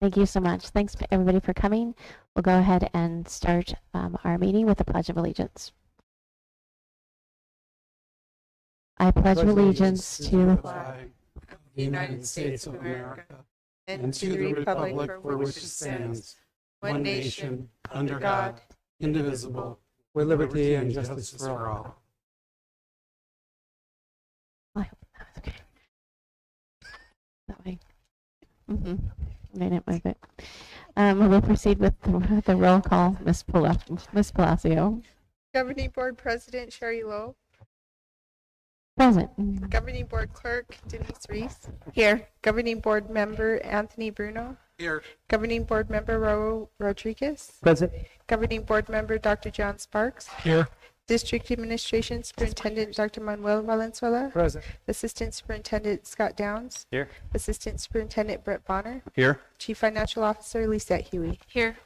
Thank you so much. Thanks everybody for coming. We'll go ahead and start our meeting with the Pledge of Allegiance. I pledge allegiance to the flag of the United States of America and to the republic for which it stands, one nation, under God, indivisible, with liberty and justice for all. I hope that was okay. That way. I didn't move it. We'll proceed with the roll call. Ms. Palacio. Governing Board President Sherry Lowe. Present. Governing Board Clerk Denise Reese. Here. Governing Board Member Anthony Bruno. Here. Governing Board Member Raul Rodriguez. Present. Governing Board Member Dr. John Sparks. Here. District Administration Superintendent Dr. Manuel Valenzuela. Present. Assistant Superintendent Scott Downs. Here. Assistant Superintendent Brett Bonner. Here. Chief Financial Officer Lisette Huey. Here.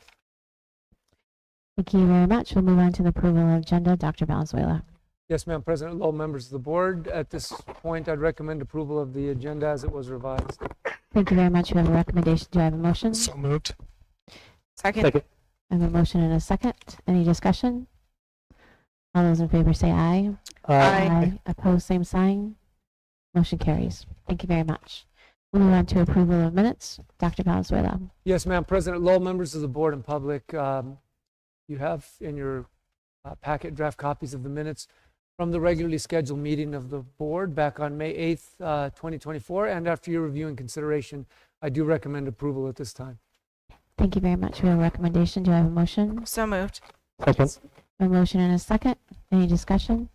Thank you very much. We'll move on to the approval of agenda. Dr. Valenzuela. Yes, ma'am. President Lowe, members of the board, at this point, I'd recommend approval of the agenda as it was revised. Thank you very much. We have a recommendation. Do I have a motion? So moved. Second. I have a motion and a second. Any discussion? All those in favor say aye. Aye. Opposed, same sign. Motion carries. Thank you very much. We'll move on to approval of minutes. Dr. Valenzuela. Yes, ma'am. President Lowe, members of the board and public, you have in your packet draft copies of the minutes from the regularly scheduled meeting of the board back on May 8th, 2024. And after your review and consideration, I do recommend approval at this time. Thank you very much. We have a recommendation. Do I have a motion? So moved. Second. A motion and a second. Any discussion?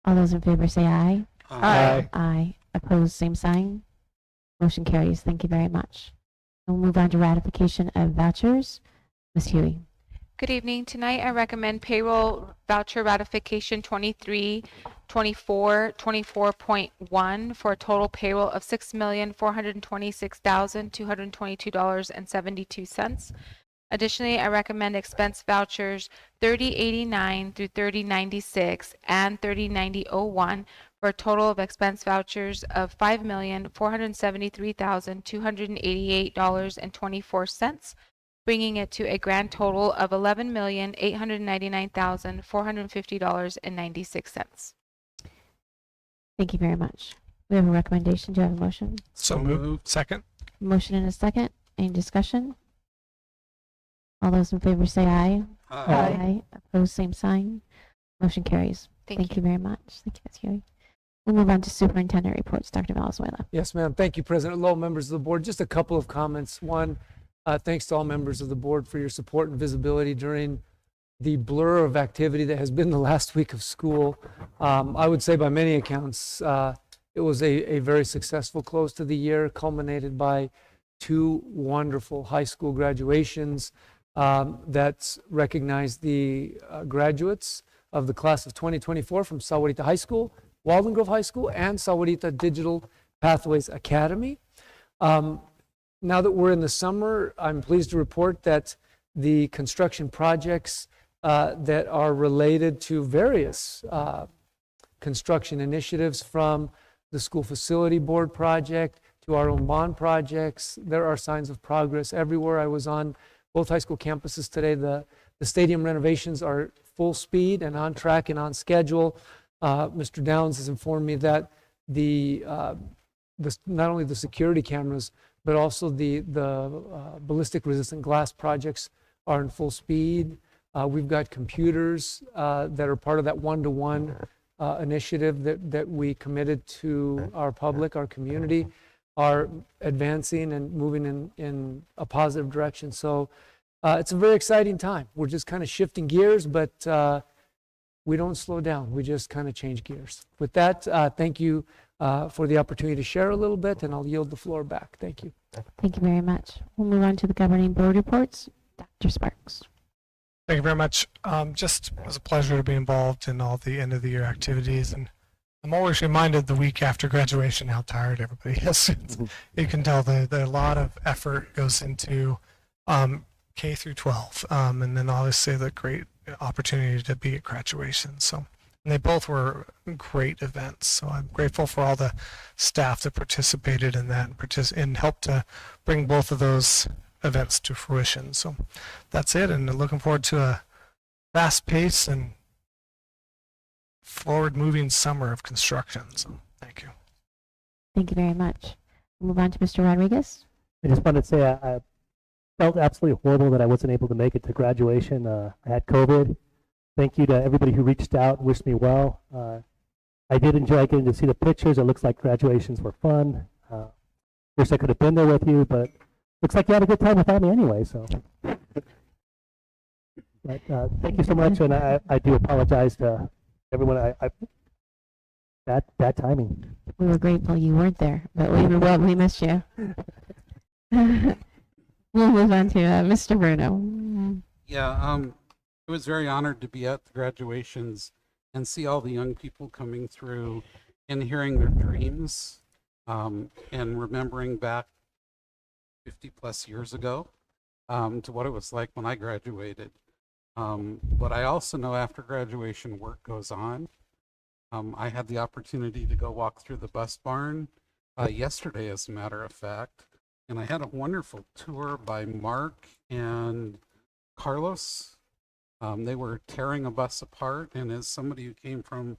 All those in favor say aye. Aye. Aye. Opposed, same sign. Motion carries. Thank you very much. We'll move on to ratification of vouchers. Ms. Huey. Good evening. Tonight I recommend payroll voucher ratification 23-24-24.1 for a total payroll of $6,426,222.72. Additionally, I recommend expense vouchers 3089 through 3096 and 309001 for a total of expense vouchers of $5,473,288.24, bringing it to a grand total of $11,899,450.96. Thank you very much. We have a recommendation. Do I have a motion? So moved. Second. Motion and a second. Any discussion? All those in favor say aye. Aye. Opposed, same sign. Motion carries. Thank you very much. Thank you, Ms. Huey. We'll move on to superintendent reports. Dr. Valenzuela. Yes, ma'am. Thank you, President Lowe, members of the board. Just a couple of comments. One, thanks to all members of the board for your support and visibility during the blur of activity that has been the last week of school. I would say by many accounts, it was a very successful close to the year, culminated by 2 wonderful high school graduations that recognized the graduates of the class of 2024 from Sahuarita High School, Walden Grove High School, and Sahuarita Digital Pathways Academy. Now that we're in the summer, I'm pleased to report that the construction projects that are related to various construction initiatives, from the school facility board project to our own bond projects, there are signs of progress everywhere. I was on both high school campuses today. The stadium renovations are full speed and on track and on schedule. Mr. Downs has informed me that not only the security cameras, but also the ballistic resistant glass projects are in full speed. We've got computers that are part of that one-to-one initiative that we committed to our public, our community, are advancing and moving in a positive direction. So it's a very exciting time. We're just kind of shifting gears, but we don't slow down. We just kind of change gears. With that, thank you for the opportunity to share a little bit, and I'll yield the floor back. Thank you. Thank you very much. We'll move on to the governing board reports. Dr. Sparks. Thank you very much. Just it was a pleasure to be involved in all the end of the year activities, and I'm always reminded the week after graduation how tired everybody is. You can tell that a lot of effort goes into K through 12, and then obviously the great opportunity to be at graduation. So And they both were great events. So I'm grateful for all the staff that participated in that and helped to bring both of those events to fruition. So that's it, and looking forward to a fast pace and forward-moving summer of construction. So thank you. Thank you very much. Move on to Mr. Rodriguez. I just wanted to say I felt absolutely horrible that I wasn't able to make it to graduation. I had COVID. Thank you to everybody who reached out, wished me well. I did enjoy getting to see the pictures. It looks like graduations were fun. Wish I could have been there with you, but looks like you had a good time without me anyway. So, but thank you so much, and I do apologize to everyone. Bad timing. We were grateful you weren't there, but we missed you. We'll move on to Mr. Bruno. Yeah, I was very honored to be at the graduations and see all the young people coming through and hearing their dreams, and remembering back 50 plus years ago to what it was like when I graduated. But I also know after graduation, work goes on. I had the opportunity to go walk through the bus barn yesterday, as a matter of fact, and I had a wonderful tour by Mark and Carlos. They were tearing a bus apart, and as somebody who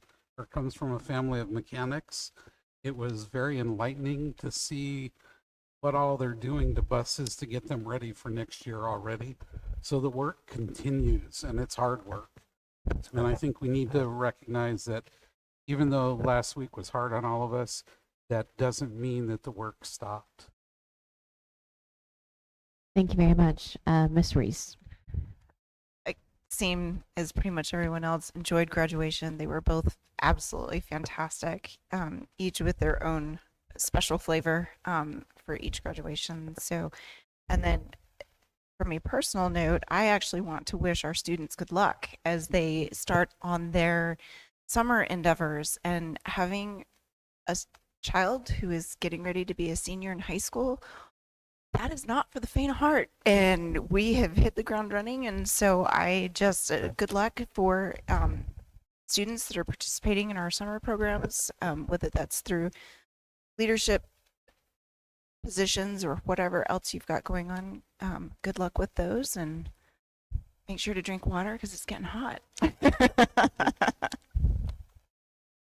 comes from a family of mechanics, it was very enlightening to see what all they're doing to buses to get them ready for next year already. So the work continues, and it's hard work. And I think we need to recognize that even though last week was hard on all of us, that doesn't mean that the work stopped. Thank you very much. Ms. Reese. Same as pretty much everyone else, enjoyed graduation. They were both absolutely fantastic, each with their own special flavor for each graduation. So, and then from a personal note, I actually want to wish our students good luck as they start on their summer endeavors, and having a child who is getting ready to be a senior in high school, that is not for the faint of heart, and we have hit the ground running. And so I just good luck for students that are participating in our summer programs, whether that's through leadership positions or whatever else you've got going on. Good luck with those, and make sure to drink water because it's getting hot.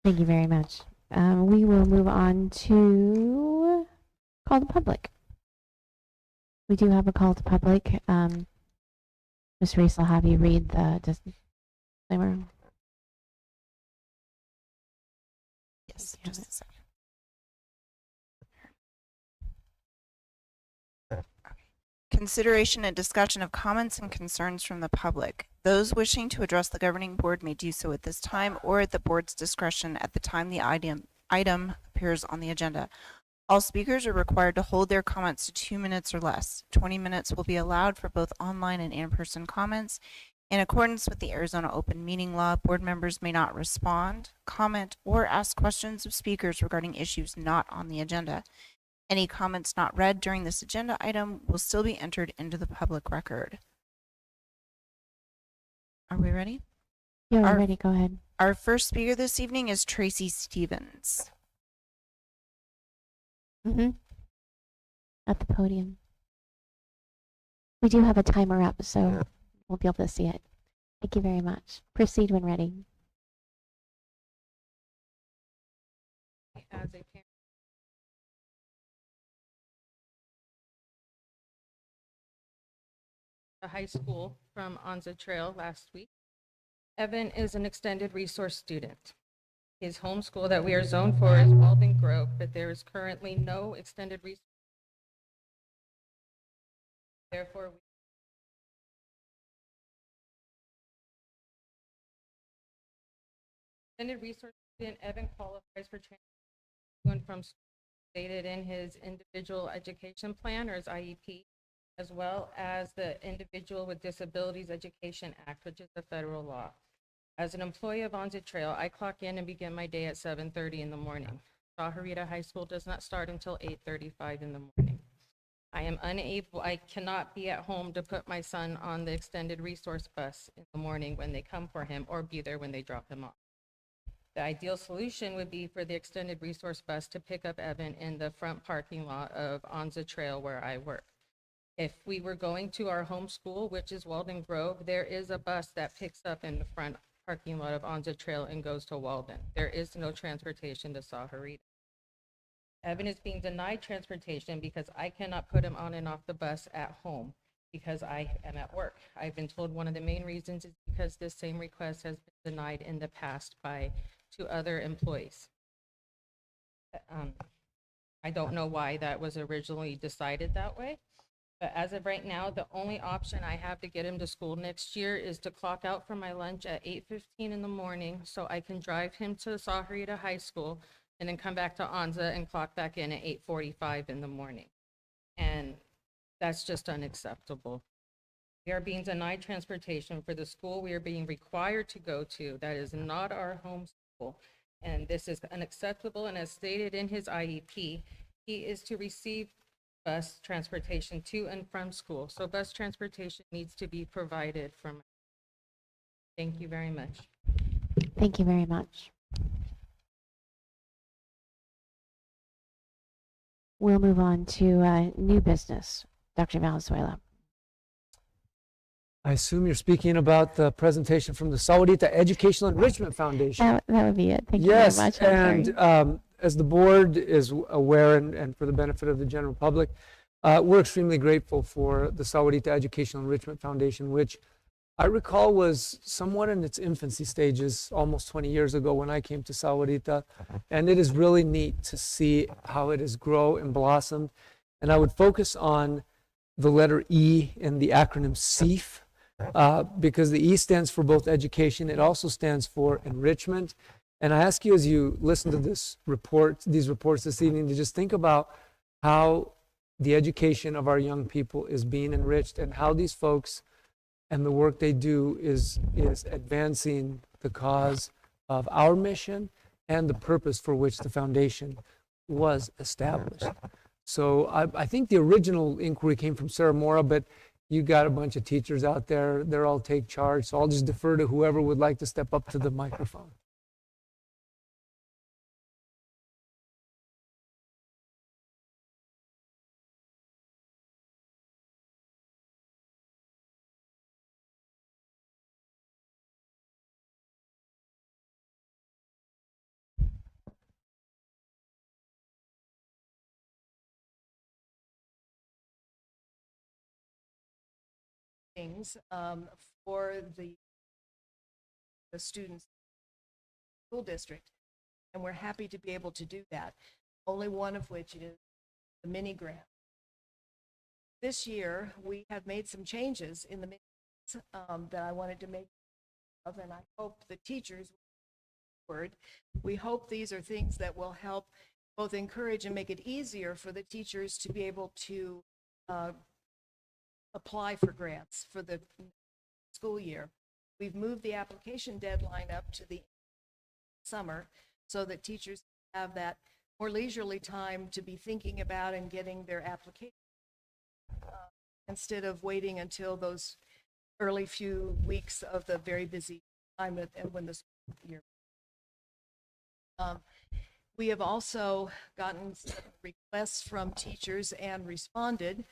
Thank you very much. We will move on to call the public. We do have a call to public. Ms. Reese, I'll have you read the disclaimer. Yes, just a second. Consideration and discussion of comments and concerns from the public. Those wishing to address the governing board may do so at this time or at the board's discretion at the time the item appears on the agenda. All speakers are required to hold their comments to 2 minutes or less. 20 minutes will be allowed for both online and in-person comments. In accordance with the Arizona Open Meeting Law, board members may not respond, comment, or ask questions of speakers regarding issues not on the agenda. Any comments not read during this agenda item will still be entered into the public record. Are we ready? Yeah, we're ready. Go ahead. Our first speaker this evening is Tracy Stevens. At the podium. We do have a timer up, so we'll be able to see it. Thank you very much. Proceed when ready. As a parent, the high school from Anza Trail last week. Evan is an extended resource student. His home school that we are zoned for is Walden Grove, but there is currently no extended resource. Therefore, extended resource student Evan qualifies for transfer from school stated in his individual education plan, or his IEP, as well as the Individual with Disabilities Education Act, which is a federal law. As an employee of Anza Trail, I clock in and begin my day at 7:30 in the morning. Sahuarita High School does not start until 8:35 in the morning. I cannot be at home to put my son on the extended resource bus in the morning when they come for him, or be there when they drop him off. The ideal solution would be for the extended resource bus to pick up Evan in the front parking lot of Onza Trail where I work. If we were going to our home school, which is Walden Grove, there is a bus that picks up in the front parking lot of Onza Trail and goes to Walden. There is no transportation to Sahuarita. Evan is being denied transportation because I cannot put him on and off the bus at home because I am at work. I've been told one of the main reasons is because this same request has been denied in the past by 2 other employees. I don't know why that was originally decided that way, but as of right now, the only option I have to get him to school next year is to clock out from my lunch at 8:15 in the morning so I can drive him to Sahuarita High School and then come back to Onza and clock back in at 8:45 in the morning. And that's just unacceptable. We are being denied transportation for the school we are being required to go to. That is not our home school. And this is unacceptable. And as stated in his IEP, he is to receive bus transportation to and from school. So bus transportation needs to be provided from. Thank you very much. Thank you very much. We'll move on to new business. Dr. Valenzuela. I assume you're speaking about the presentation from the Sahuarita Educational Enrichment Foundation. That would be it. Thank you Yes, very much. I'm sorry. and as the board is aware, and for the benefit of the general public, we're extremely grateful for the Sahuarita Educational Enrichment Foundation, which I recall was somewhat in its infancy stages almost 20 years ago when I came to Sahuarita, and it is really neat to see how it has grown and blossomed. And I would focus on the letter E in the acronym CEEF, because the E stands for both education. It also stands for enrichment. And I ask you, as you listen to these reports this evening, to just think about how the education of our young people is being enriched and how these folks and the work they do is advancing the cause of our mission and the purpose for which the foundation was established. So I think the original inquiry came from Sarah Mora, but you got a bunch of teachers out there. They're all take charge. So I'll just defer to whoever would like to step up to the microphone. Things for the students school district, and we're happy to be able to do that, only one of which is the mini grant. This year we have made some changes in the mini that I wanted to make of, and I hope the teachers we hope these are things that will help both encourage and make it easier for the teachers to be able to apply for grants for the school year. We've moved the application deadline up to the summer so that teachers have that more leisurely time to be thinking about and getting their application instead of waiting until those early few weeks of the very busy time and when the school year. We have also gotten requests from teachers and responded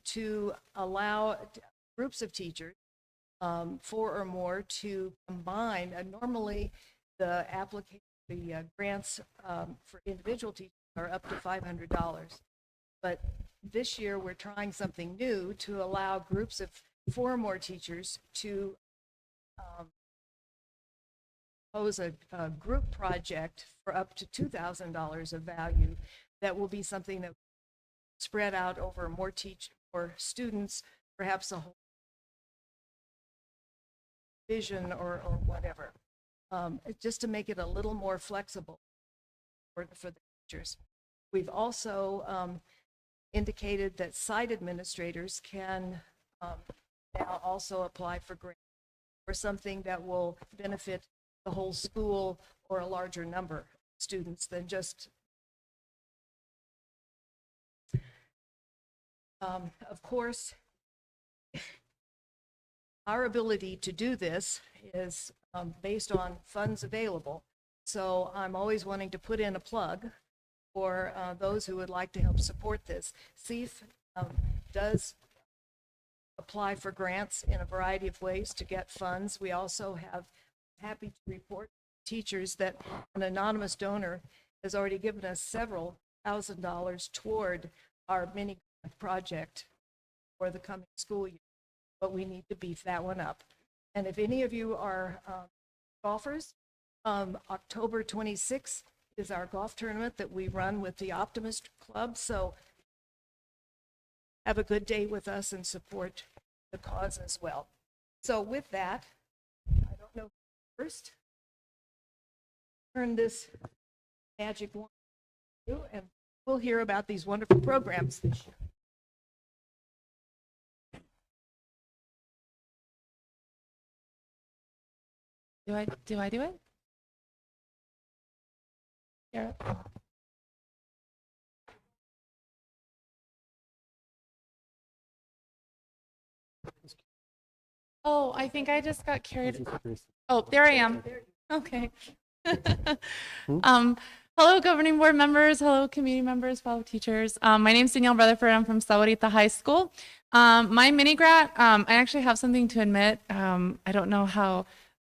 to allow groups of teachers, 4 or more, to combine. Normally, the grants for individual teachers are up to $500, but this year we're trying something new to allow groups of 4 or more teachers to pose a group project for up to $2,000 of value. That will be something that spread out over more students, perhaps a whole division or whatever, just to make it a little more flexible for the teachers. We've also indicated that site administrators can now also apply for grants for something that will benefit the whole school or a larger number of students than just of course, our ability to do this is based on funds available. So I'm always wanting to put in a plug for those who would like to help support this. CEF does apply for grants in a variety of ways to get funds. We also have, happy to report teachers that an anonymous donor has already given us several $1,000s toward our mini project for the coming school year. But we need to beef that one up. And if any of you are golfers, October 26th is our golf tournament that we run with the Optimist Club. So have a good day with us and support the cause as well. So with that, I don't know first, turn this magic wand and we'll hear about these wonderful programs this year. Do I do it? Yeah. Oh, I think I just got carried. Oh, there I am. Okay. Hello, governing board members. Hello, community members, fellow teachers. My name is Danielle Rutherford. I'm from Sahuarita High School. My mini grant, I actually have something to admit. I don't know how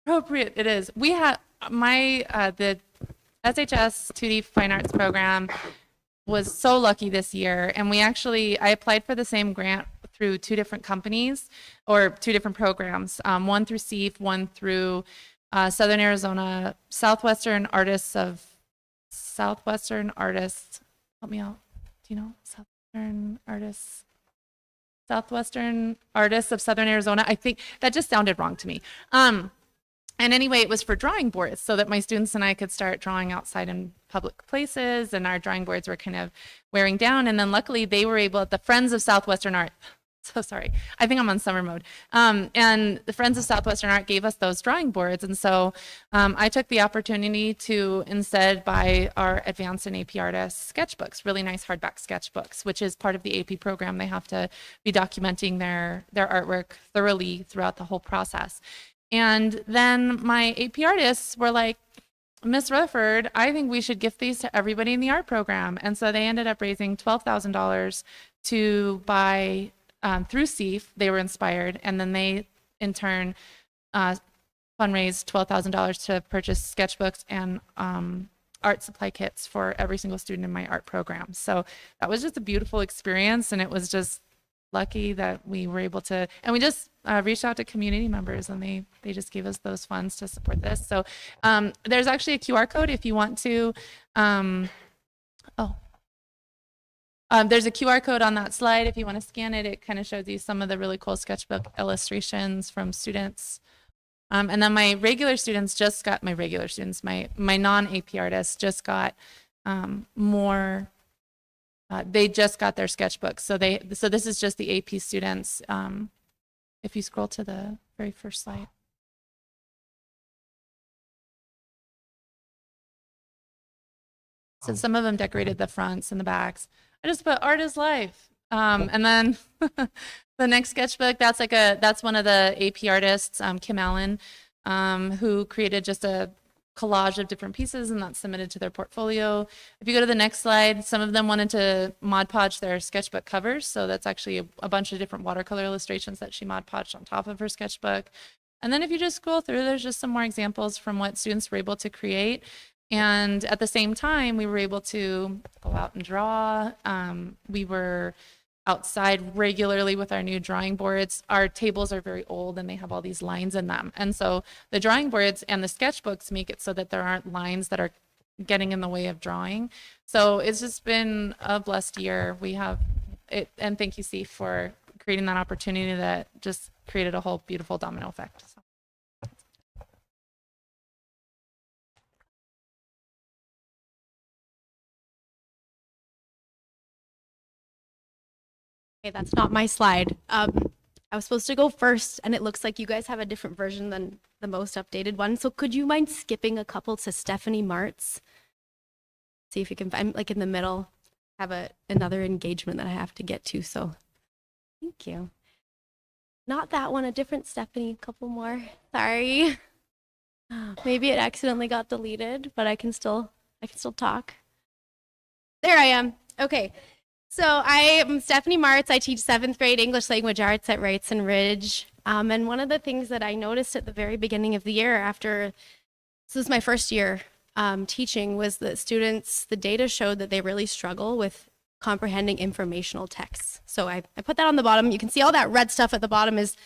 appropriate it is. We had the SHS 2D Fine Arts program was so lucky this year, and I applied for the same grant through two different companies or two different programs, one through CEF, one through Southern Arizona, Southwestern Artists, help me out, do you know, Southwestern Artists of Southern Arizona. I think that just sounded wrong to me. And anyway, it was for drawing boards so that my students and I could start drawing outside in public places, and our drawing boards were kind of wearing down. And then luckily they were able, the Friends of Southwestern Art, so sorry, I think I'm on summer mode. And the Friends of Southwestern Art gave us those drawing boards. And so I took the opportunity to instead buy our Advanced and AP Artists sketchbooks, really nice hardback sketchbooks, which is part of the AP program. They have to be documenting their artwork thoroughly throughout the whole process. And then my AP artists were like, Miss Rutherford, I think we should gift these to everybody in the art program. And so they ended up raising $12,000 to buy through CEF. They were inspired. And then they, in turn, fundraised $12,000 to purchase sketchbooks and art supply kits for every single student in my art program. So that was just a beautiful experience. And it was just lucky that we were able to, and we just reached out to community members, and they just gave us those funds to support this. So there's actually a QR code if you want to, there's a QR code on that slide. If you want to scan it, it kind of shows you some of the really cool sketchbook illustrations from students. And then my regular students my non-AP artists just got more. They just got their sketchbooks. So this is just the AP students. If you scroll to the very first slide. So some of them decorated the fronts and the backs. I just put art is life. And then the next sketchbook, that's one of the AP artists, Kim Allen, who created just a collage of different pieces, and that's submitted to their portfolio. If you go to the next slide, some of them wanted to Mod Podge their sketchbook covers. So that's actually a bunch of different watercolor illustrations that she Mod Podged on top of her sketchbook. And then if you just scroll through, there's just some more examples from what students were able to create. And at the same time, we were able to go out and draw. We were outside regularly with our new drawing boards. Our tables are very old and they have all these lines in them. And so the drawing boards and the sketchbooks make it so that there aren't lines that are getting in the way of drawing. So it's just been a blessed year. We have it, and thank you, Steve, for creating that opportunity that just created a whole beautiful domino effect. So. Okay, that's not my slide. I was supposed to go first, and it looks like you guys have a different version than the most updated one. So could you mind skipping a couple to Stephanie Martz? See if you can find, like in the middle, have another engagement that I have to get to. So thank you. Not that one, a different Stephanie, a couple more. Sorry. Maybe it accidentally got deleted, but I can still talk. There I am. Okay. So I am Stephanie Martz. I teach 7th grade English language arts at Wrights and Ridge. And one of the things that I noticed at the very beginning of the year this is my first year teaching, was that students, the data showed that they really struggle with comprehending informational texts. So I put that on the bottom. You can see all that red stuff at the bottom is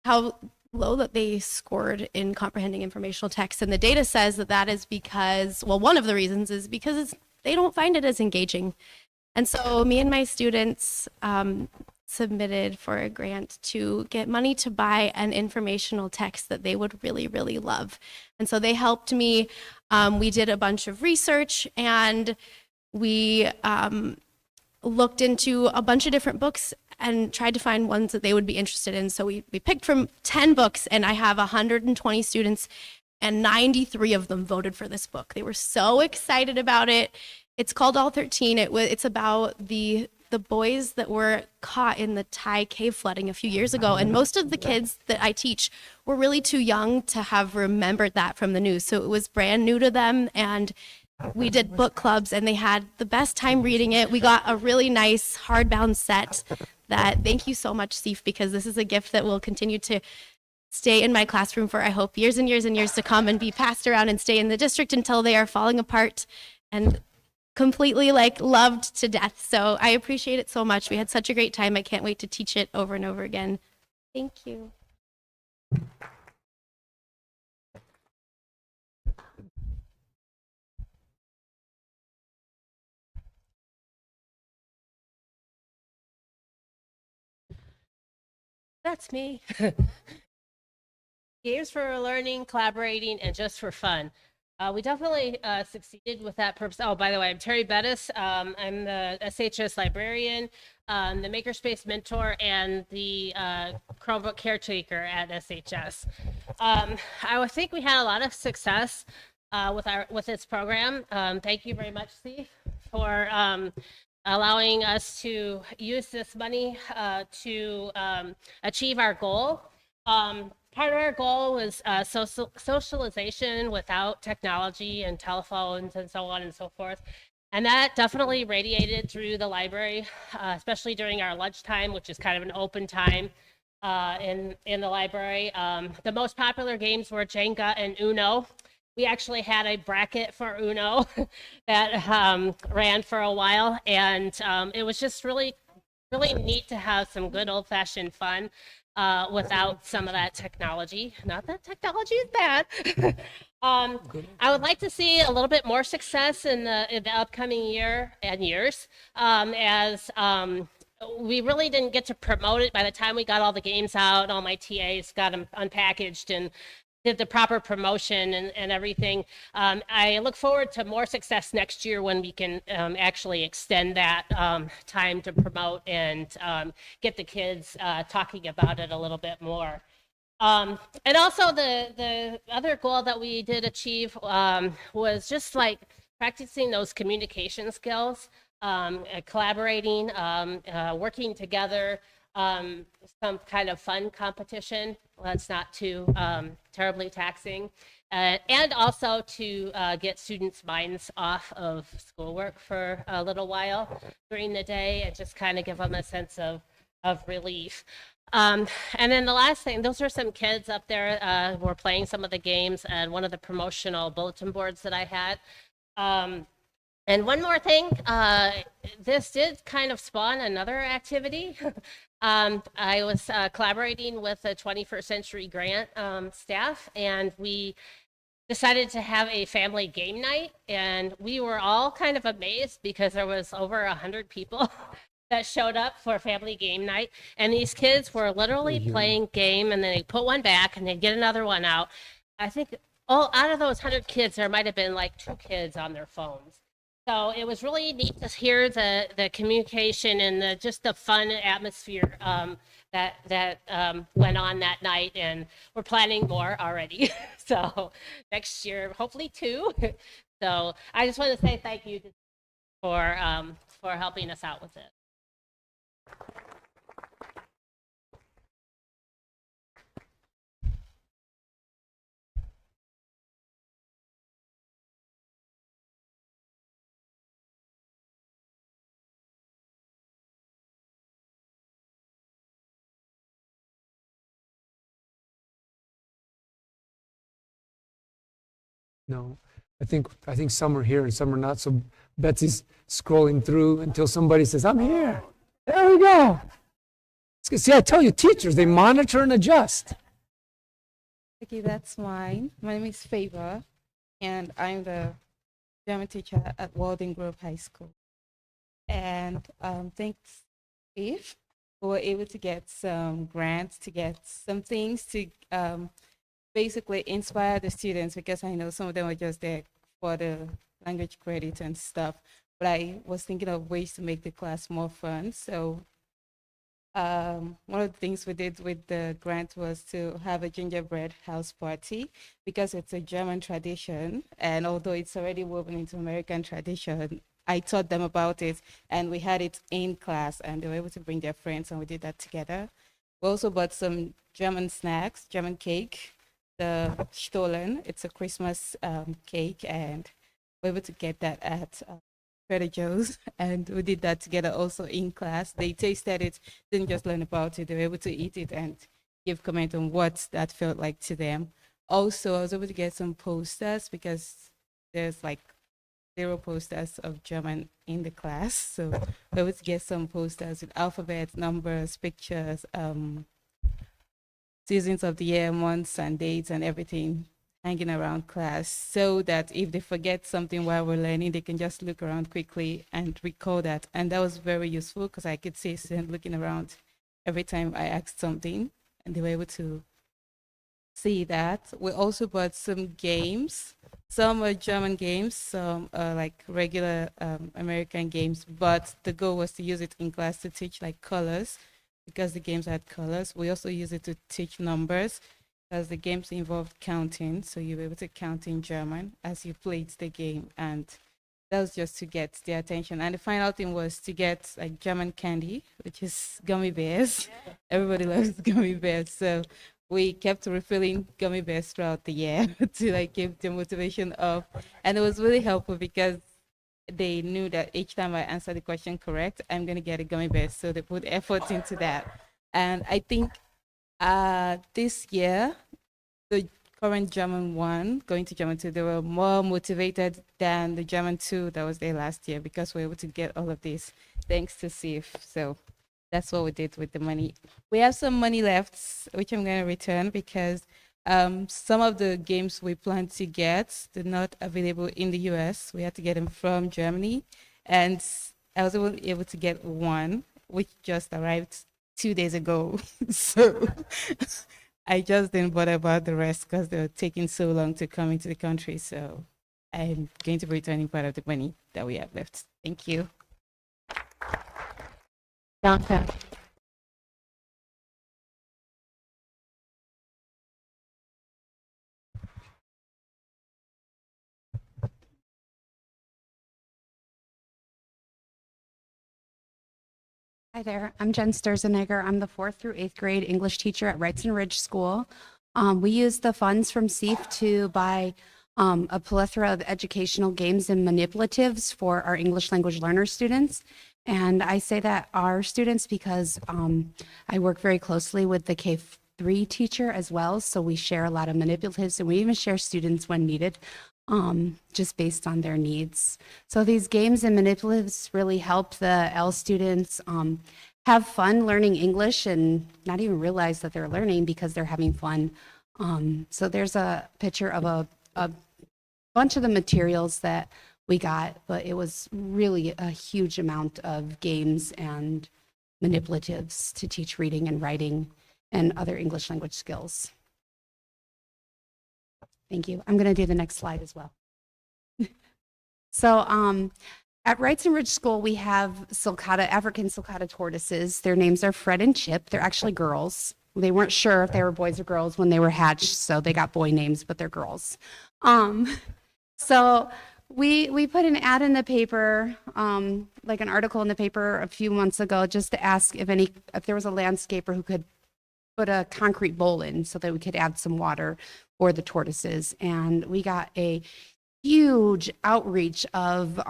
how low that they scored in comprehending informational text. And the data says that that is because, well, one of the reasons is because they don't find it as engaging. And so me and my students submitted for a grant to get money to buy an informational text that they would really, really love. And so they helped me. We did a bunch of research, and we looked into a bunch of different books and tried to find ones that they would be interested in. So we picked from 10 books, and I have 120 students, and 93 of them voted for this book. They were so excited about it. It's called All 13. It's about the boys that were caught in the Thai cave flooding a few years ago. And most of the kids that I teach were really too young to have remembered that from the news. So it was brand new to them. And we did book clubs, and they had the best time reading it. We got a really nice hardbound set that, thank you so much, Seif, because this is a gift that will continue to stay in my classroom for, I hope, years and years and years to come, and be passed around and stay in the district until they are falling apart and completely loved to death. So I appreciate it so much. We had such a great time. I can't wait to teach it over and over again. Thank you. That's me. Games for learning, collaborating, and just for fun. We definitely succeeded with that purpose. Oh, by the way, I'm Terry Bettis. I'm the SHS librarian, the Makerspace mentor, and the Chromebook caretaker at SHS. I think we had a lot of success with this program. Thank you very much, Steve, for allowing us to use this money to achieve our goal. Part of our goal was socialization without technology and telephones and so on and so forth. And that definitely radiated through the library, especially during our lunchtime, which is kind of an open time in the library. The most popular games were Jenga and Uno. We actually had a bracket for Uno that ran for a while, and it was just really, really neat to have some good old-fashioned fun without some of that technology. Not that technology is bad. I would like to see a little bit more success in the upcoming year and years, as we really didn't get to promote it by the time we got all the games out. All my TAs got them unpackaged and did the proper promotion and everything. I look forward to more success next year when we can actually extend that time to promote and get the kids talking about it a little bit more. And also the other goal that we did achieve was just like practicing those communication skills, collaborating, working together, some kind of fun competition that's not too terribly taxing, and also to get students' minds off of schoolwork for a little while during the day and just kind of give them a sense of relief. And then the last thing, those are some kids up there who were playing some of the games and one of the promotional bulletin boards that I had. And one more thing, this did kind of spawn another activity. I was collaborating with the 21st Century Grant staff, and we decided to have a family game night, and we were all kind of amazed because there was over 100 people that showed up for family game night, and these kids were literally playing game, and then they put one back and they'd get another one out. I think out of those 100 kids, there might have been like 2 kids on their phones. So it was really neat to hear the communication and just the fun atmosphere that went on that night, and we're planning more already. So next year, hopefully 2. So I just want to say thank you for helping us out with it. No, I think some are here and some are not. So Betsy's scrolling through until somebody says, "I'm here." There we go. See, I tell you, teachers, they monitor and adjust. Okay, that's mine. My name is Favor, and I'm the German teacher at Walden Grove High School. And thanks, Steve, we were able to get some grants to get some things to basically inspire the students, because I know some of them were just there for the language credit and stuff. But I was thinking of ways to make the class more fun. So one of the things we did with the grant was to have a gingerbread house party, because it's a German tradition. And although it's already woven into American tradition, I taught them about it, and we had it in class, and they were able to bring their friends, and we did that together. We also bought some German snacks, German cake, the Stollen. It's a Christmas cake, and we were able to get that at Trader Joe's, and we did that together also in class. They tasted it, didn't just learn about it, they were able to eat it and give comment on what that felt like to them. Also, I was able to get some posters, because there's like 0 posters of German in the class. So we were able to get some posters with alphabets, numbers, pictures, seasons of the year, months and dates and everything hanging around class, so that if they forget something while we're learning, they can just look around quickly and recall that. And that was very useful, because I could see students looking around every time I asked something, and they were able to see that. We also bought some games. Some are German games, some are like regular American games, but the goal was to use it in class to teach like colors, because the games had colors. We also use it to teach numbers, because the games involved counting, so you were able to count in German as you played the game, and that was just to get their attention. And the final thing was to get like German candy, which is gummy bears. Yeah. Everybody loves gummy bears, so we kept refilling gummy bears throughout the year to like keep the motivation up. And it was really helpful, because they knew that each time I answered the question correct, I'm going to get a gummy bear. So they put effort into that. And I think this year, the current German 1 going to German 2, they were more motivated than the German 2 that was there last year, because we were able to get all of this thanks to SIF. So that's what we did with the money. We have some money left, which I'm going to return, because some of the games we planned to get, they're not available in the US. We had to get them from Germany. And I was able to get one, which just arrived 2 days ago. So I just didn't bother about the rest, because they were taking so long to come into the country. So I'm going to be returning part of the money that we have left. Thank you. Bianca. Hi there, I'm Jen Sturzenegger. I'm the 4th through 8th grade English teacher at Wrightson Ridge School. We use the funds from SEAF to buy a plethora of educational games and manipulatives for our English language learner students. And I say that our students because I work very closely with the K-3 teacher as well. So we share a lot of manipulatives, and we even share students when needed, just based on their needs. So these games and manipulatives really help the L students have fun learning English and not even realize that they're learning because they're having fun. So there's a picture of a bunch of the materials that we got, but it was really a huge amount of games and manipulatives to teach reading and writing and other English language skills. Thank you. I'm going to do the next slide as well. So at Wrightson Ridge School, we have African sulcata tortoises. Their names are Fred and Chip. They're actually girls. They weren't sure if they were boys or girls when they were hatched, so they got boy names, but they're girls. So we put an ad in the paper, like an article in the paper a few months ago, just to ask if there was a landscaper who could put a concrete bowl in so that we could add some water for the tortoises. And we got a huge outreach of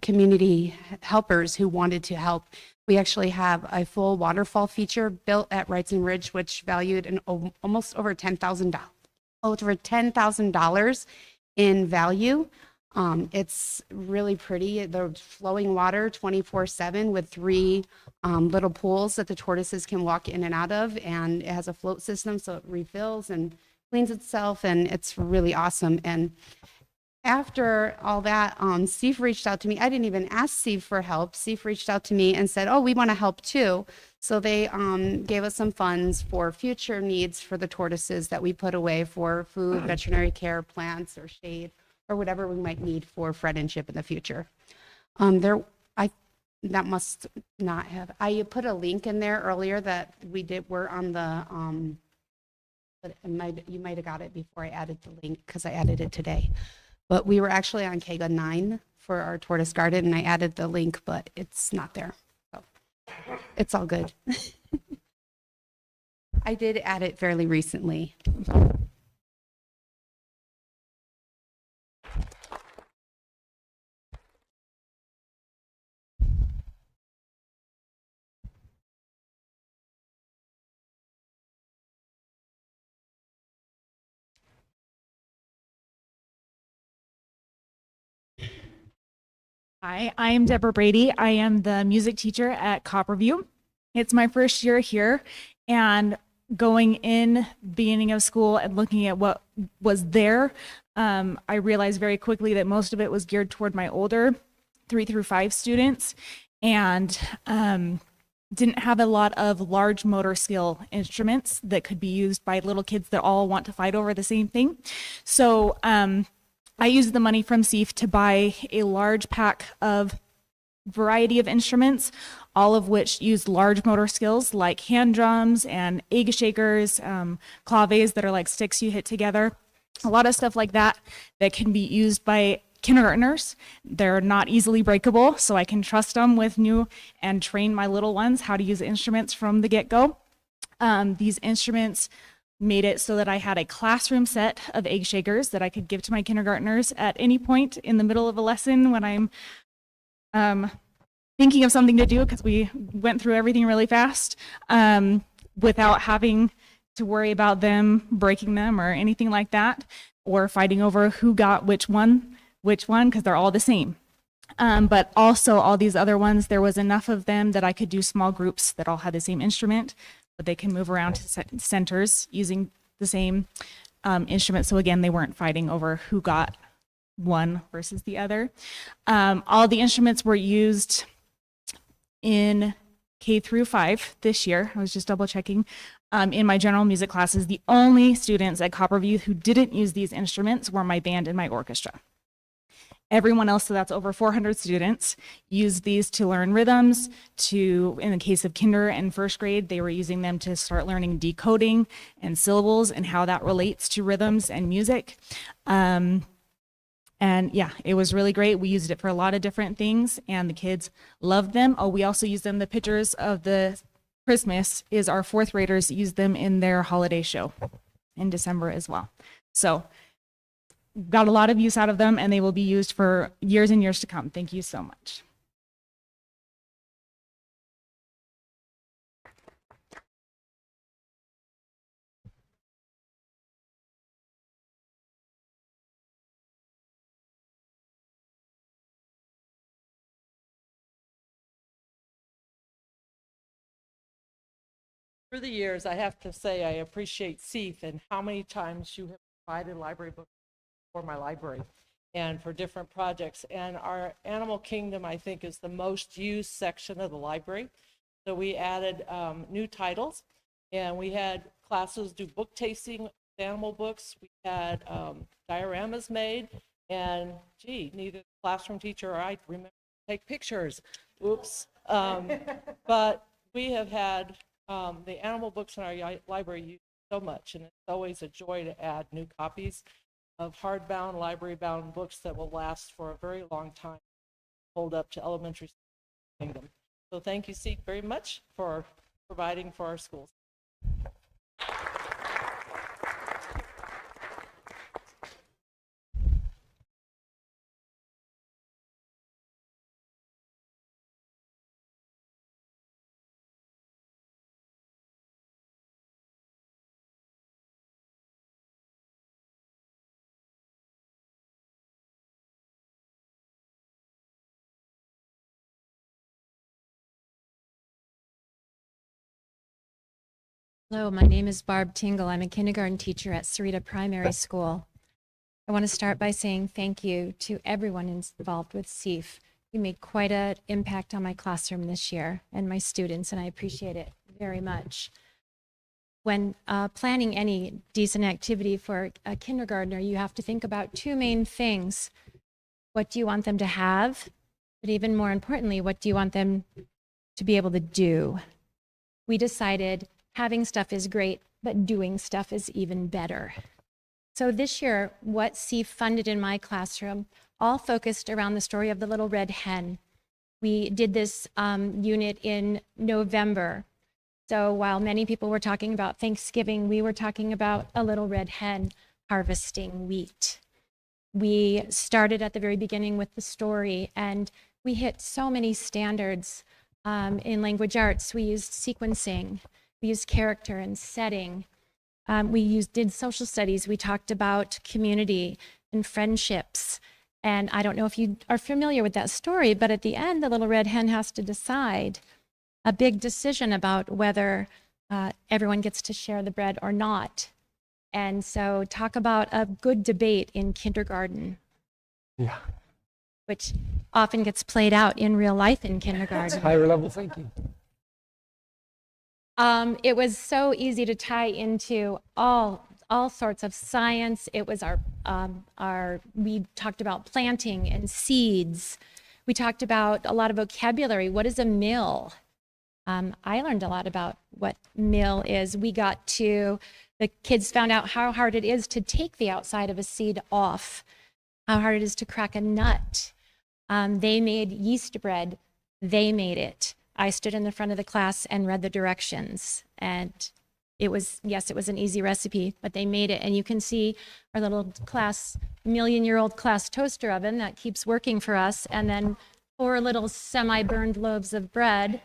community helpers who wanted to help. We actually have a full waterfall feature built at Wrightson Ridge, which valued almost over $10,000. in value. It's really pretty. The flowing water 24/7 with three little pools that the tortoises can walk in and out of, and it has a float system so it refills and cleans itself, and it's really awesome. And after all that, Steve reached out to me. I didn't even ask Steve for help. Steve reached out to me and said, "Oh, we want to help too." So they gave us some funds for future needs for the tortoises that we put away for food, veterinary care, plants, or shade, or whatever we might need for Fred and Chip in the future. I that must not have. I put a link in there earlier that we're on the but you might have got it before I added the link because I added it today. But we were actually on KEGA 9 for our tortoise garden, and I added the link, but it's not there. So it's all good. I did add it fairly recently. Hi, I am Deborah Brady. I am the music teacher at Copperview. It's my first year here, and going in beginning of school and looking at what was there, I realized very quickly that most of it was geared toward my older 3 through 5 students, and didn't have a lot of large motor skill instruments that could be used by little kids that all want to fight over the same thing. So I used the money from SEAF to buy a large pack of variety of instruments, all of which use large motor skills like hand drums and egg shakers, claves that are like sticks you hit together, a lot of stuff like that that can be used by kindergartners. They're not easily breakable, so I can trust them with new and train my little ones how to use instruments from the get-go. These instruments made it so that I had a classroom set of egg shakers that I could give to my kindergartners at any point in the middle of a lesson when I'm thinking of something to do, because we went through everything really fast, without having to worry about them breaking them or anything like that, or fighting over who got which one, because they're all the same. But also all these other ones, there was enough of them that I could do small groups that all had the same instrument, but they can move around to centers using the same instrument. So again, they weren't fighting over who got one versus the other. All the instruments were used in K through 5 this year. I was just double checking. In my general music classes, the only students at Copperview who didn't use these instruments were my band and my orchestra. Everyone else, so that's over 400 students, used these to learn rhythms, in the case of kinder and first grade, they were using them to start learning decoding and syllables and how that relates to rhythms and music. And yeah, it was really great. We used it for a lot of different things, and the kids loved them. Oh, we also used them. The pictures of the Christmas is our 4th graders used them in their holiday show in December as well. So got a lot of use out of them, and they will be used for years and years to come. Thank you so much. For the years, I have to say I appreciate SEAF and how many times you have provided library books for my library and for different projects. And our Animal Kingdom, I think, is the most used section of the library. So we added new titles, and we had classes do book tasting, animal books. We had dioramas made, and gee, neither the classroom teacher or I remember to take pictures. Oops. But we have had the animal books in our library used so much, and it's always a joy to add new copies of hardbound, library-bound books that will last for a very long time, hold up to elementary school kingdom. So thank you, SEEK, very much for providing for our schools. Hello, my name is Barb Tingle. I'm a kindergarten teacher at Sahuarita Primary School. I want to start by saying thank you to everyone involved with SEEF. You made quite an impact on my classroom this year and my students, and I appreciate it very much. When planning any decent activity for a kindergartner, you have to think about two main things. What do you want them to have? But even more importantly, what do you want them to be able to do? We decided having stuff is great, but doing stuff is even better. So this year, what SEEF funded in my classroom all focused around the story of the little red hen. We did this unit in November. So while many people were talking about Thanksgiving, we were talking about a little red hen harvesting wheat. We started at the very beginning with the story, and we hit so many standards in language arts. We used sequencing, we used character and setting. We did social studies. We talked about community and friendships. And I don't know if you are familiar with that story, but at the end, the little red hen has to decide a big decision about whether everyone gets to share the bread or not. And so talk about a good debate in kindergarten. Yeah. Which often gets played out in real life in kindergarten. That's higher level thinking. It was so easy to tie into all sorts of science. It was we talked about planting and seeds. We talked about a lot of vocabulary. What is a mill? I learned a lot about what mill is. The kids found out how hard it is to take the outside of a seed off, how hard it is to crack a nut. They made yeast bread. They made it. I stood in the front of the class and read the directions. And it was an easy recipe, but they made it. And you can see our little million-year-old class toaster oven that keeps working for us. And then 4 little semi-burned loaves of bread.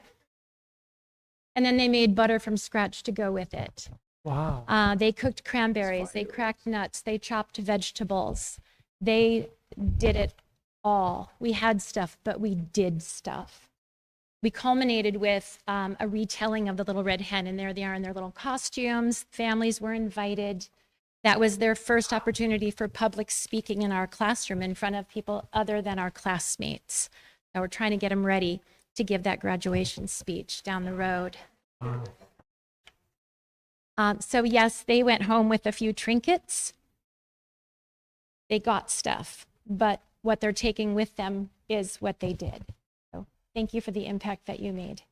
And then they made butter from scratch to go with it. Wow. They cooked cranberries, they cracked nuts, they chopped vegetables. They did it all. We had stuff, but we did stuff. We culminated with a retelling of the little red hen, and there they are in their little costumes. Families were invited. That was their first opportunity for public speaking in our classroom in front of people other than our classmates. So we're trying to get them ready to give that graduation speech down the road. So yes, they went home with a few trinkets. They got stuff, but what they're taking with them is what they did. So thank you for the impact that you made.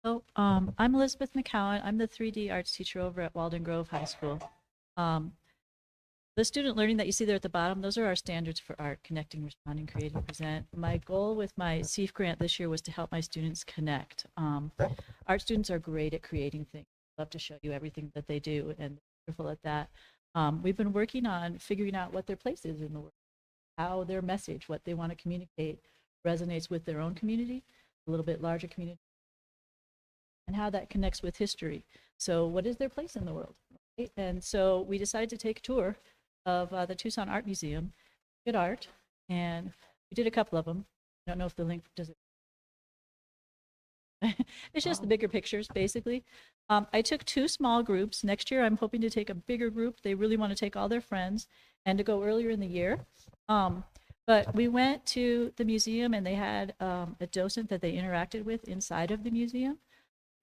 So I'm Elizabeth McCowan. I'm the 3D arts teacher over at Walden Grove High School. The student learning that you see there at the bottom, those are our standards for art: connecting, responding, creating, present. My goal with my SEEF grant this year was to help my students connect. Art students are great at creating things. Love to show you everything that they do, and they're wonderful at that. We've been working on figuring out what their place is in the world, how their message, what they want to communicate, resonates with their own community, a little bit larger community, and how that connects with history. So what is their place in the world? Right? And so we decided to take a tour of the Tucson Art Museum, good art, and we did a couple of them. I don't know if the link does it. It's just the bigger pictures, basically. I took 2 small groups. Next year, I'm hoping to take a bigger group. They really want to take all their friends and to go earlier in the year. But we went to the museum, and they had a docent that they interacted with inside of the museum.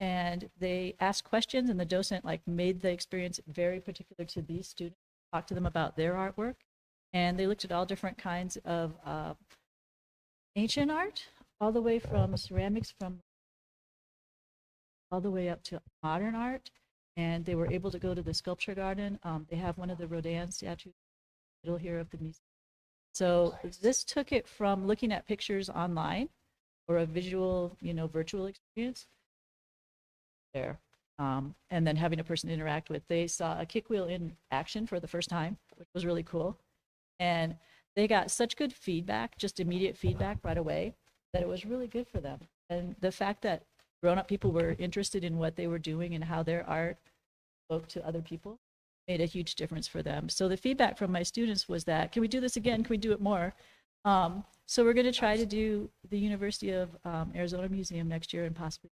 And they asked questions, and the docent made the experience very particular to these students, talked to them about their artwork. And they looked at all different kinds of ancient art, all the way from ceramics, all the way up to modern art. And they were able to go to the sculpture garden. They have one of the Rodin statues in the middle here of the museum. So this took it from looking at pictures online or a visual, virtual experience there. And then having a person to interact with. They saw a kick wheel in action for the first time, which was really cool. And they got such good feedback, just immediate feedback right away, that it was really good for them. And the fact that grown-up people were interested in what they were doing and how their art spoke to other people, made a huge difference for them. So the feedback from my students was that, can we do this again? Can we do it more? So we're going to try to do the University of Arizona Museum next year and possibly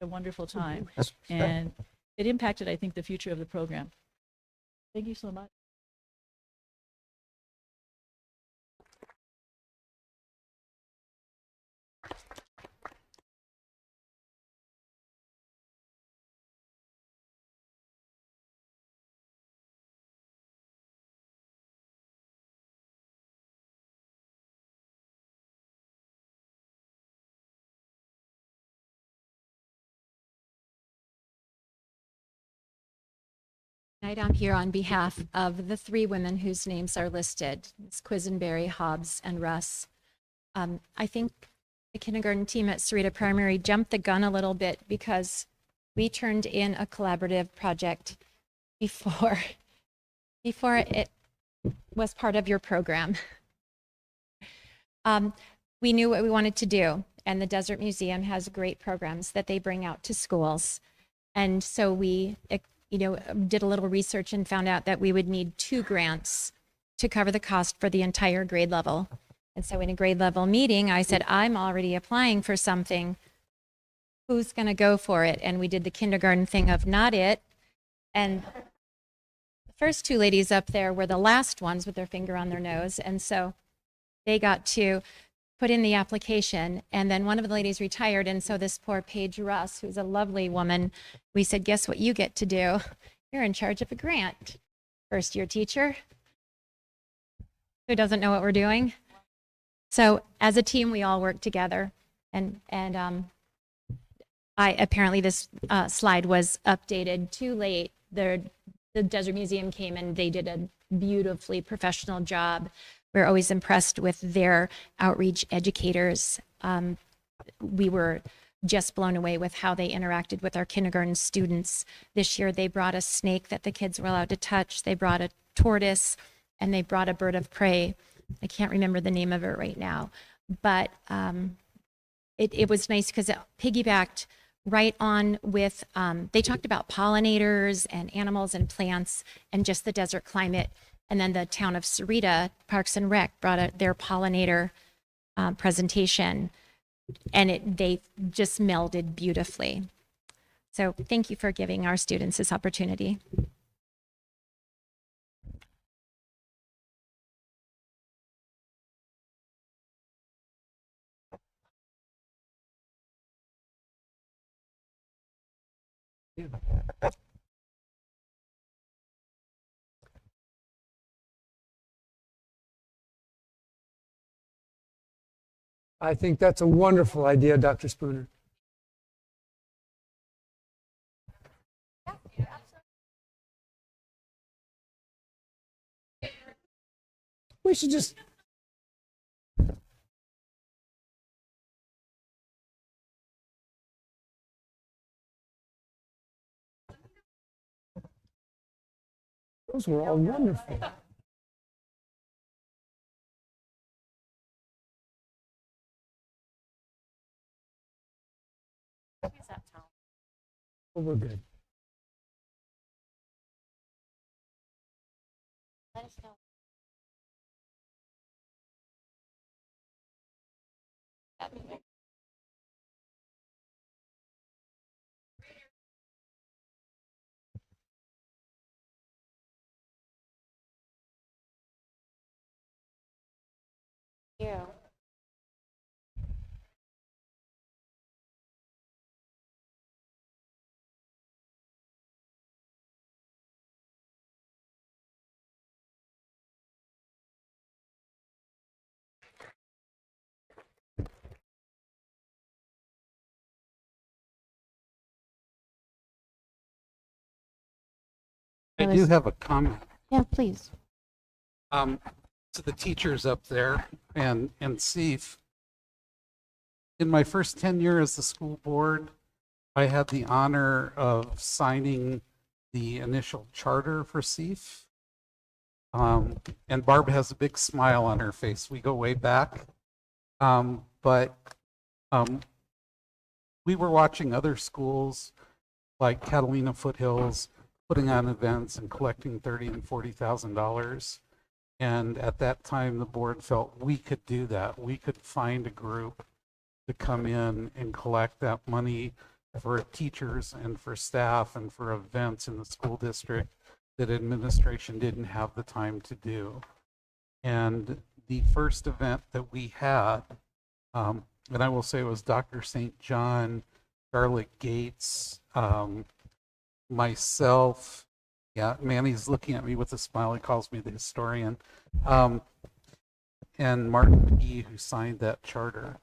a wonderful time. And it impacted, I think, the future of the program. Thank you so much. Tonight I'm here on behalf of the 3 women whose names are listed, Ms. Quisenberry, Hobbs, and Russ. I think the kindergarten team at Sahuarita Primary jumped the gun a little bit because we turned in a collaborative project before it was part of your program. We knew what we wanted to do, and the Desert Museum has great programs that they bring out to schools. And so we did a little research and found out that we would need 2 grants to cover the cost for the entire grade level. And so in a grade level meeting, I said, I'm already applying for something. Who's going to go for it? And we did the kindergarten thing of not it. And the first 2 ladies up there were the last ones with their finger on their nose. And so they got to put in the application. And then one of the ladies retired. And so this poor Paige Russ, who's a lovely woman, we said, guess what you get to do? You're in charge of a grant. First year teacher who doesn't know what we're doing. So as a team, we all work together. And apparently this slide was updated too late. The Desert Museum came and they did a beautifully professional job. We're always impressed with their outreach educators. We were just blown away with how they interacted with our kindergarten students. This year, they brought a snake that the kids were allowed to touch. They brought a tortoise, and they brought a bird of prey. I can't remember the name of it right now, but it was nice because it piggybacked right on with, they talked about pollinators and animals and plants and just the desert climate. And then the town of Sahuarita, Parks and Rec, brought their pollinator presentation, and they just melded beautifully. So thank you for giving our students this opportunity. I think that's a wonderful idea, Dr. Spooner. We should just... Those were all wonderful. Well, we're good. Let us know. Yeah. I do have a comment. Yeah, please. To the teachers up there and CEF. In my first tenure as the school board, I had the honor of signing the initial charter for CEF. And Barb has a big smile on her face. We go way back. But we were watching other schools like Catalina Foothills putting on events and collecting $30,000 and $40,000. And at that time, the board felt we could do that. We could find a group to come in and collect that money for teachers and for staff and for events in the school district that administration didn't have the time to do. And the first event that we had, and I will say it was Dr. St. John, Charlotte Gates, myself, yeah, Manny's looking at me with a smile. He calls me the historian, and Martin McGee, who signed that charter.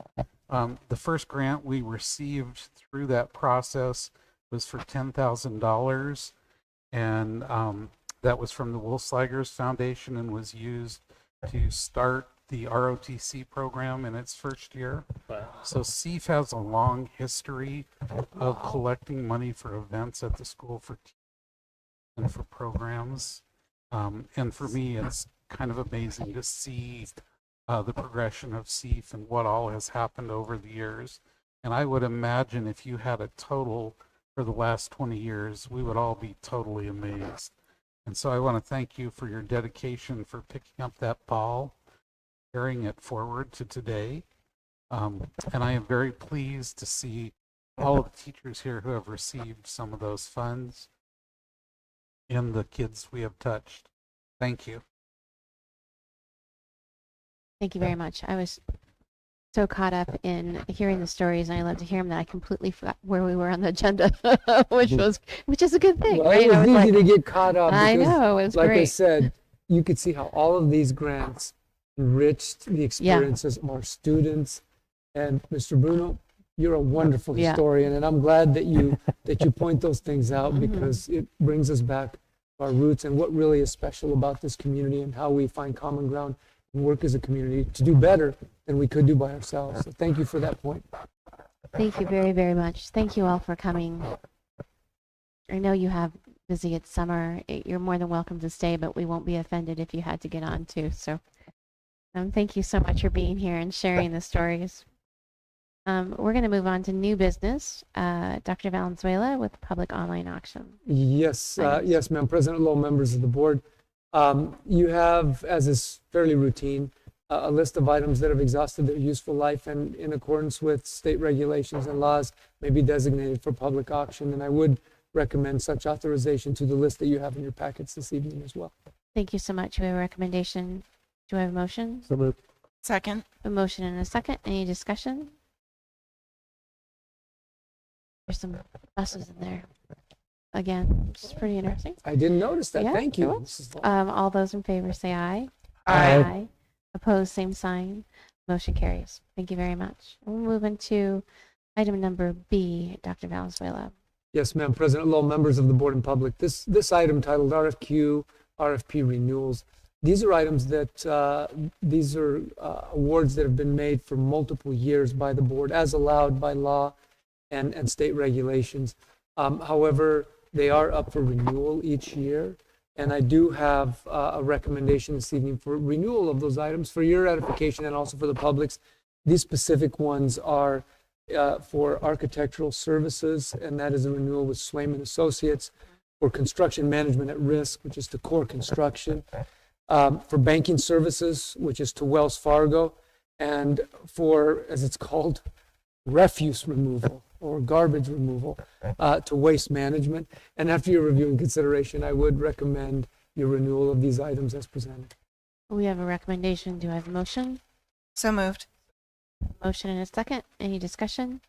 The first grant we received through that process was for $10,000, and that was from the Wolfslagers Foundation and was used to start the ROTC program in its first year. So CEF has a long history of collecting money for events at the school for and for programs. And for me, it's kind of amazing to see the progression of CEF and what all has happened over the years. And I would imagine if you had a total for the last 20 years, we would all be totally amazed. And so I want to thank you for your dedication for picking up that ball, carrying it forward to today. And I am very pleased to see all of the teachers here who have received some of those funds and the kids we have touched. Thank you. Thank you very much. I was so caught up in hearing the stories, and I love to hear them, that I completely forgot where we were on the agenda, which is a good thing, Well, right? it was I was easy like, to get caught up. I because, know, it was like I great. said, you could see how all of these grants enriched the experiences of our students. And Mr. Bruno, you're a wonderful historian, and I'm glad that you point those things out because it brings us back to our roots and what really is special about this community and how we find common ground and work as a community to do better than we could do by ourselves. So thank you for that point. Thank you very, very much. Thank you all for coming. I know you have busy, it's summer. You're more than welcome to stay, but we won't be offended if you had to get on too. So thank you so much for being here and sharing the stories. We're going to move on to new business. Dr. Valenzuela with public online auction. Yes, yes, ma'am. President Lowe, members of the board. You have, as is fairly routine, a list of items that have exhausted their useful life and in accordance with state regulations and laws may be designated for public auction. And I would recommend such authorization to the list that you have in your packets this evening as well. Thank you so much. We have a recommendation. Do I have a motion? So moved. Second. A motion and a second. Any discussion? There's some buses in there. Again, which is pretty interesting. I didn't notice that. Yeah, Thank you're you. welcome. Mrs. Lowe. All those in favor say aye. Aye. Opposed, same sign. Motion carries. Thank you very much. We'll move into item number B, Dr. Valenzuela. Yes, ma'am. President Lowe, members of the board and public. This item titled RFQ, RFP renewals. These are items that, these are awards that have been made for multiple years by the board as allowed by law and state regulations. However, they are up for renewal each year. And I do have a recommendation this evening for renewal of those items for your edification and also for the public's. These specific ones are for architectural services, and that is a renewal with Swayman Associates. For construction management at risk, which is to Core Construction. For banking services, which is to Wells Fargo. And for, as it's called, refuse removal or garbage removal to Waste Management. And after your review and consideration, I would recommend your renewal of these items as presented. We have a recommendation. Do I have a motion? So moved. Motion and a second. Any discussion?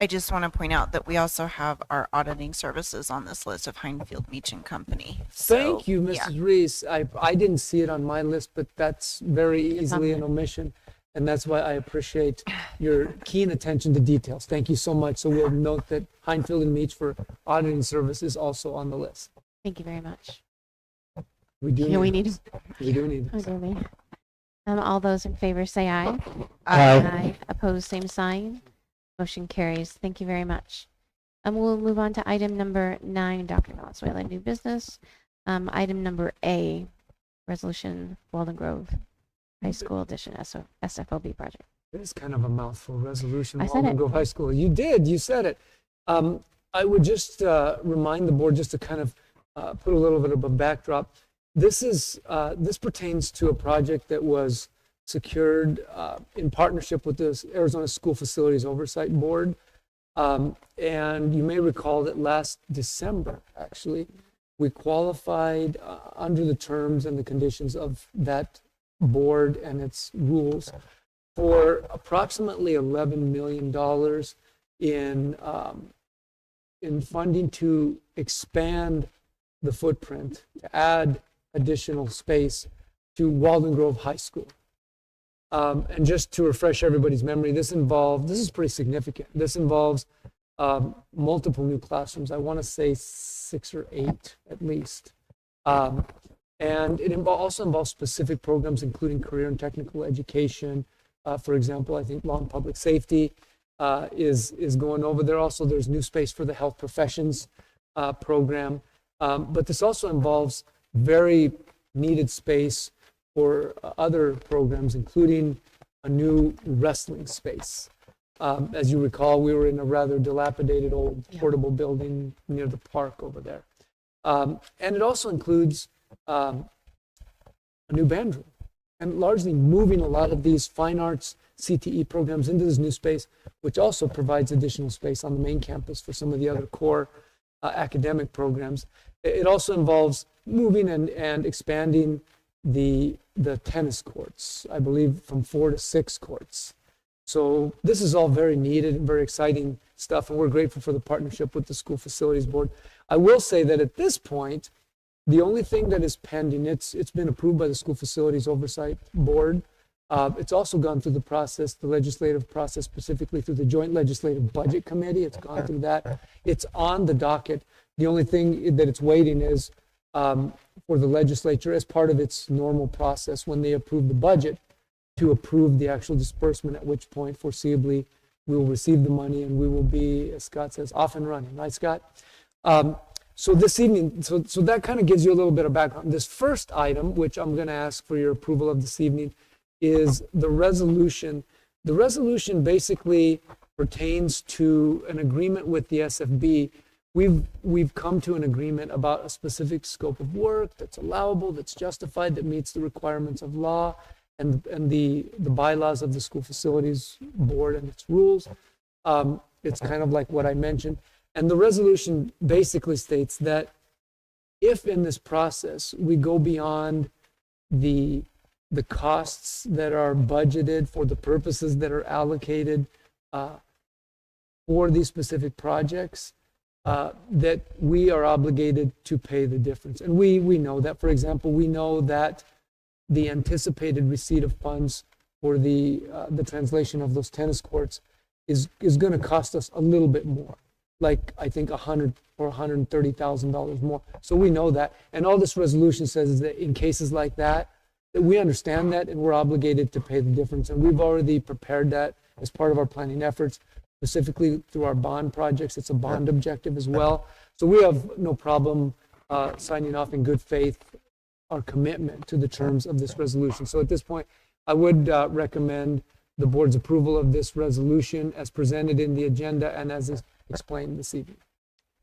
I just want to point out that we also have our auditing services on this list of Heinfield Meach and Company. Thank you, yeah. Mrs. Reese. I didn't see it on my list, but that's very easily an omission. And that's why I appreciate your keen attention to details. Thank you so much. So we'll note that Heinfield and Meach for auditing service is also on the list. Thank you very much. We do. Yeah, we need. We do need. Oh, do we? All those in favor say aye. Aye. Opposed, same sign. Motion carries. Thank you very much. We'll move on to item number 9, Dr. Valenzuela, new business. Item number A, resolution Walden Grove High School Addition SFOB project. It is kind of a mouthful, resolution, I said Walden it. Grove High School. You did, you said it. I would just remind the board, just to kind of put a little bit of a backdrop. This pertains to a project that was secured in partnership with the Arizona School Facilities Oversight Board. And you may recall that last December, actually, we qualified under the terms and the conditions of that board and its rules for approximately $11 million in funding to expand the footprint, to add additional space to Walden Grove High School. And just to refresh everybody's memory, this is pretty significant. This involves multiple new classrooms. I want to say 6 or 8 at least. And it also involves specific programs, including career and technical education. For example, I think law and public safety is going over there. Also, there's new space for the health professions program. But this also involves very needed space for other programs, including a new wrestling space. As you recall, we were in a rather dilapidated old portable building near the park over there. And it also includes a new band room, and largely moving a lot of these fine arts CTE programs into this new space, which also provides additional space on the main campus for some of the other core academic programs. It also involves moving and expanding the tennis courts, I believe from 4 to 6 courts. So this is all very needed and very exciting stuff, and we're grateful for the partnership with the School Facilities Board. I will say that at this point, the only thing that is pending, it's been approved by the School Facilities Oversight Board. It's also gone through the process, the legislative process, specifically through the Joint Legislative Budget Committee. It's gone through that. It's on the docket. The only thing that it's waiting is for the legislature, as part of its normal process, when they approve the budget, to approve the actual disbursement, at which point, foreseeably, we will receive the money and we will be, as Scott says, off and running. Right, Scott? So this evening, so that kind of gives you a little bit of background. This first item, which I'm going to ask for your approval of this evening, is the resolution. The resolution basically pertains to an agreement with the SFB. We've come to an agreement about a specific scope of work that's allowable, that's justified, that meets the requirements of law and the bylaws of the School Facilities Board and its rules. It's kind of like what I mentioned. And the resolution basically states that if in this process we go beyond the costs that are budgeted for the purposes that are allocated for these specific projects, that we are obligated to pay the difference. And we know that. For example, we know that the anticipated receipt of funds for the translation of those tennis courts is going to cost us a little bit more, like I think $100,000 or $130,000 more. So we know that. And all this resolution says is that in cases like that we understand that and we're obligated to pay the difference. And we've already prepared that as part of our planning efforts, specifically through our bond projects. It's a bond objective as well. So we have no problem signing off in good faith our commitment to the terms of this resolution. So at this point, I would recommend the board's approval of this resolution as presented in the agenda and as is explained this evening.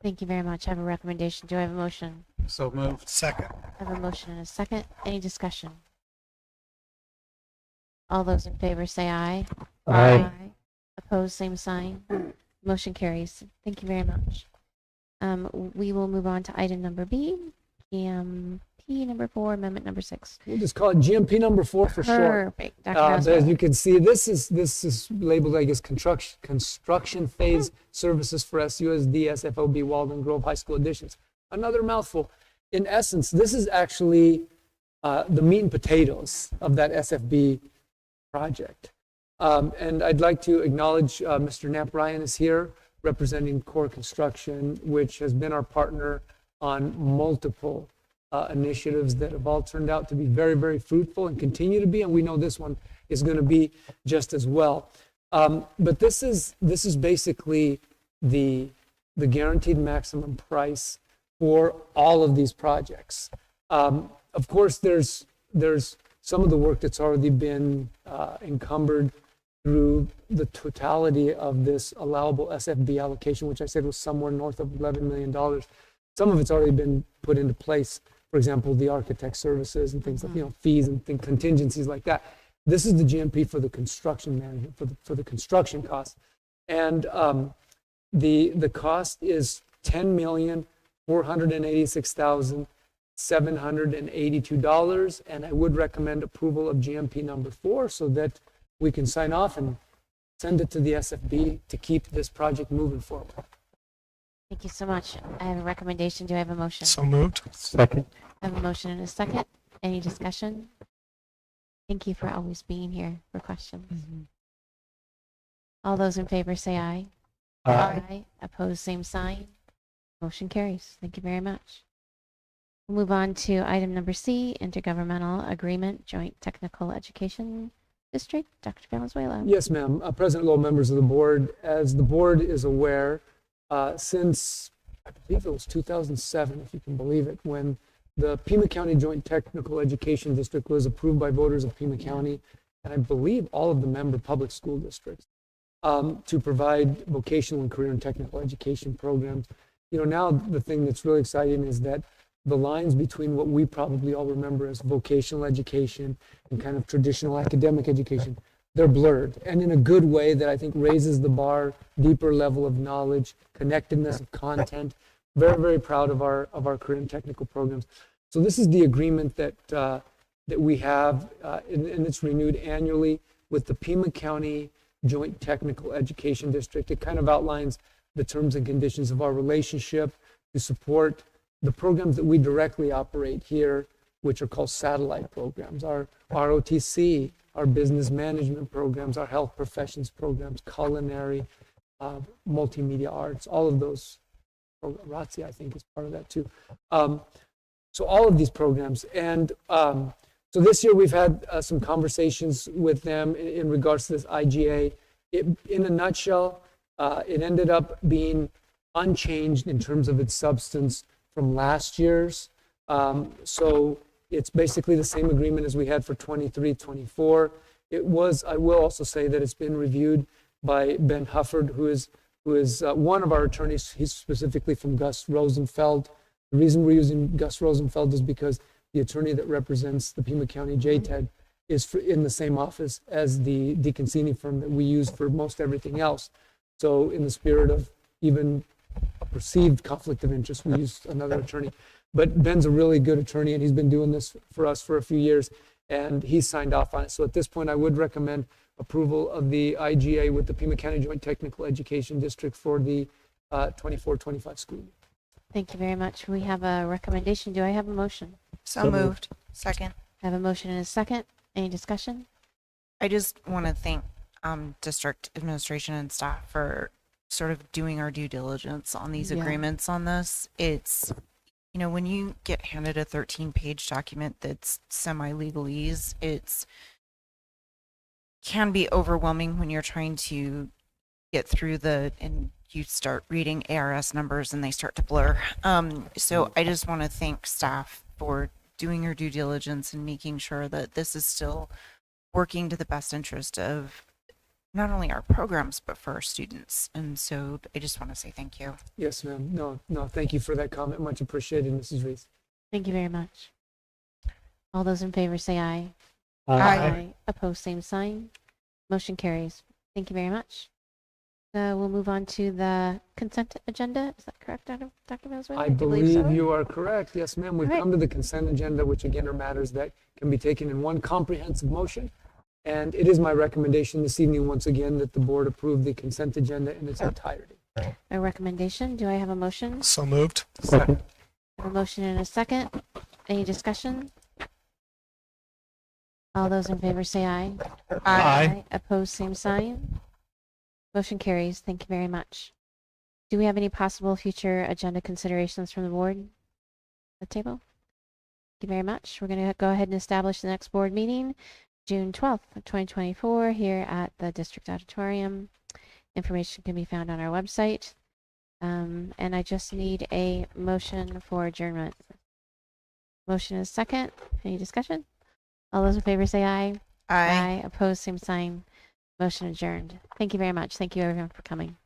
Thank you very much. I have a recommendation. Do I have a motion? So moved. Second. I have a motion and a second. Any discussion? All those in favor say aye. Aye. Opposed, same sign. Motion carries. Thank you very much. We will move on to item number B, GMP number 4, amendment number 6. We'll just call it GMP number 4 for short. Perfect. Dr. As you can see, this is labeled, I guess, construction phase services for SUSD SFOB Walden Grove High School additions. Another mouthful. In essence, this is actually the meat and potatoes of that SFB project. And I'd like to acknowledge Mr. Knapp Ryan is here representing Core Construction, which has been our partner on multiple initiatives that have all turned out to be very, very fruitful and continue to be, and we know this one is going to be just as well. But this is basically the guaranteed maximum price for all of these projects. Of course, there's some of the work that's already been encumbered through the totality of this allowable SFB allocation, which I said was somewhere north of $11 million. Some of it's already been put into place. For example, the architect services and things like, fees and contingencies like that. This is the GMP for the construction management, for the construction costs. And the cost is $10,486,782. And I would recommend approval of GMP number 4 so that we can sign off and send it to the SFB to keep this project moving forward. Thank you so much. I have a recommendation. Do I have a motion? So moved. Second. I have a motion and a second. Any discussion? Thank you for always being here for questions. All those in favor say aye. Aye. Opposed, same sign. Motion carries. Thank you very much. We'll move on to item number C, Intergovernmental Agreement, Joint Technical Education District. Dr. Valenzuela. Yes, ma'am. President Lowe, members of the board, as the board is aware, since I believe it was 2007, if you can believe it, when the Pima County Joint Technical Education District was approved by voters of Pima County, and I believe all of the member public school districts, to provide vocational and career and technical education programs. Now the thing that's really exciting is that the lines between what we probably all remember as vocational education and kind of traditional academic education, they're blurred, and in a good way that I think raises the bar, deeper level of knowledge, connectedness of content. Very, very proud of our career and technical programs. So this is the agreement that we have, and it's renewed annually with the Pima County Joint Technical Education District. It kind of outlines the terms and conditions of our relationship to support the programs that we directly operate here, which are called satellite programs, our ROTC, our business management programs, our health professions programs, culinary, multimedia arts, all of those. ROTC, I think, is part of that too. So all of these programs. And so this year we've had some conversations with them in regards to this IGA. In a nutshell, it ended up being unchanged in terms of its substance from last year's. So it's basically the same agreement as we had for 23-24. It was, I will also say that it's been reviewed by Ben Hufford, who is one of our attorneys. He's specifically from Gus Rosenfeld. The reason we're using Gus Rosenfeld is because the attorney that represents the Pima County JTED is in the same office as the DeConcini firm that we use for most everything else. So in the spirit of even a perceived conflict of interest, we used another attorney. But Ben's a really good attorney, and he's been doing this for us for a few years, and he's signed off on it. So at this point, I would recommend approval of the IGA with the Pima County Joint Technical Education District for the 24-25 school year. Thank you very much. We have a recommendation. Do I have a motion? So moved. Second. I have a motion and a second. Any discussion? I just want to thank district administration and staff for sort of doing our due diligence on these agreements on this. It's, when you get handed a 13-page document that's semi-legalese, it's can be overwhelming when you're trying to get through and you start reading ARS numbers and they start to blur. So I just want to thank staff for doing your due diligence and making sure that this is still working to the best interest of not only our programs, but for our students. And so I just want to say thank you. Yes, ma'am. No, thank you for that comment. Much appreciated, Mrs. Reese. Thank you very much. All those in favor say aye. Aye. Opposed, same sign. Motion carries. Thank you very much. We'll move on to the consent agenda. Is that correct, Dr. Valenzuela? I believe so. you are correct. Yes, ma'am. We've All right. come to the consent agenda, which again are matters that can be taken in one comprehensive motion. And it is my recommendation this evening, once again, that the board approve the consent agenda in its entirety. A recommendation. Do I have a motion? So moved. Second. I have a motion and a second. Any discussion? All those in favor say aye. Aye. Opposed, same sign. Motion carries. Thank you very much. Do we have any possible future agenda considerations from the board at the table? Thank you very much. We're going to go ahead and establish the next board meeting, June 12th, 2024, here at the District Auditorium. Information can be found on our website. And I just need a motion for adjournment. Motion is second. Any discussion? All those in favor say aye. Aye. Opposed, same sign. Motion adjourned. Thank you very much. Thank you everyone for coming.